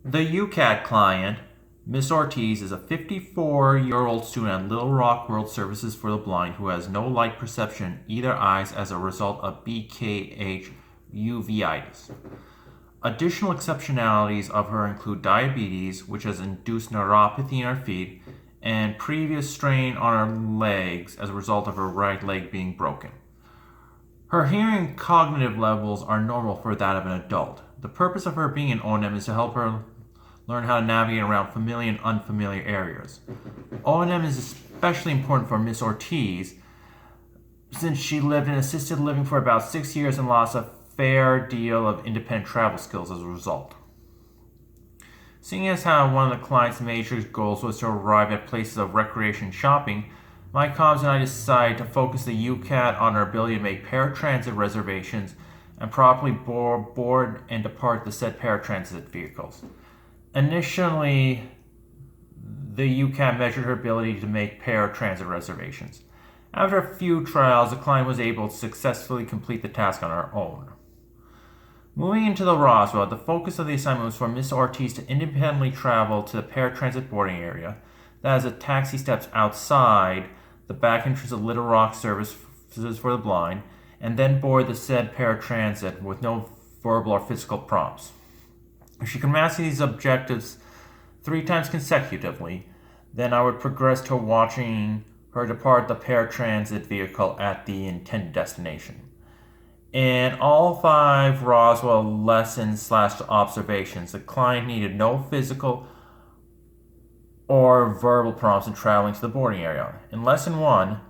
The Ukat client, Miss Ortiz, is a 54-year-old student at Little Rock World Services for the Blind who has no light perception in either eyes as a result of BKH uveitis. Additional exceptionalities of her include diabetes, which has induced neuropathy in her feet, and previous strain on her legs as a result of her right leg being broken. Her hearing and cognitive levels are normal for that of an adult. The purpose of her being an O&M is to help her learn how to navigate around familiar and unfamiliar areas. O&M is especially important for Miss Ortiz since she lived in assisted living for about 6 years and lost a fair deal of independent travel skills as a result. Seeing as how one of the client's major goals was to arrive at places of recreation and shopping, my colleagues and I decided to focus the Ukat on her ability to make paratransit reservations and properly board and depart the said paratransit vehicles. Initially, the Ukat measured her ability to make paratransit reservations. After a few trials, the client was able to successfully complete the task on her own. Moving into the Rasw, the focus of the assignment was for Miss Ortiz to independently travel to the paratransit boarding area, that is, the taxi steps outside the back entrance of Little Rock Services for the Blind, and then board the said paratransit with no verbal or physical prompts. If she could master these objectives 3 times consecutively, then I would progress to watching her depart the paratransit vehicle at the intended destination. In all 5 Rasw lessons/observations, the client needed no physical or verbal prompts in traveling to the boarding area. In Lesson 1,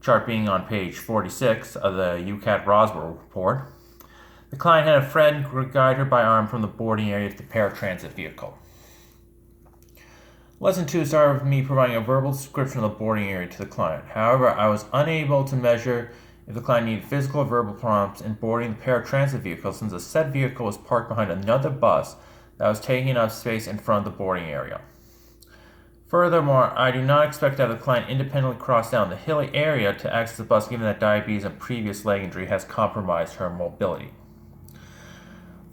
chart being on page 46 of the Ukat Rasw report, the client had a friend guide her by arm from the boarding area to the paratransit vehicle. Lesson 2 started with me providing a verbal description of the boarding area to the client. However, I was unable to measure if the client needed physical or verbal prompts in boarding the paratransit vehicle since the said vehicle was parked behind another bus that was taking up space in front of the boarding area. Furthermore, I do not expect to have the client independently cross down the hilly area to access the bus given that diabetes and previous leg injury has compromised her mobility.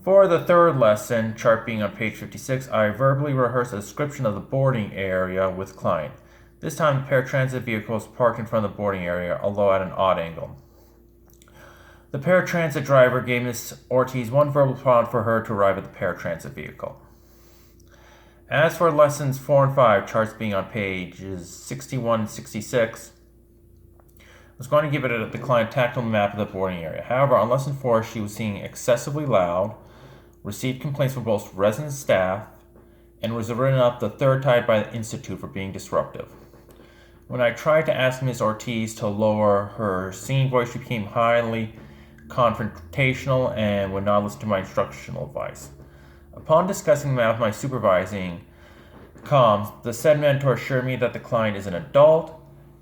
For the 3rd lesson, chart being on page 56, I verbally rehearsed a description of the boarding area with the client. This time, the paratransit vehicle was parked in front of the boarding area, although at an odd angle. The paratransit driver gave Ms. Ortiz 1 verbal prompt for her to arrive at the paratransit vehicle. As for lessons 4 and 5, charts being on pages 61 and 66, I was going to give the client a tactile map of the boarding area. However, on lesson 4, she was singing excessively loud, received complaints from both resident staff, and was written up the 3rd time by the Institute for being disruptive. When I tried to ask Ms. Ortiz to lower her singing voice, she became highly confrontational and would not listen to my instructional advice. Upon discussing the map with my supervising comms, the said mentor assured me that the client is an adult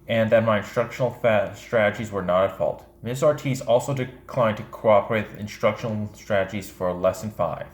and that my instructional strategies were not at fault. Ms. Ortiz also declined to cooperate with instructional strategies for Lesson 5.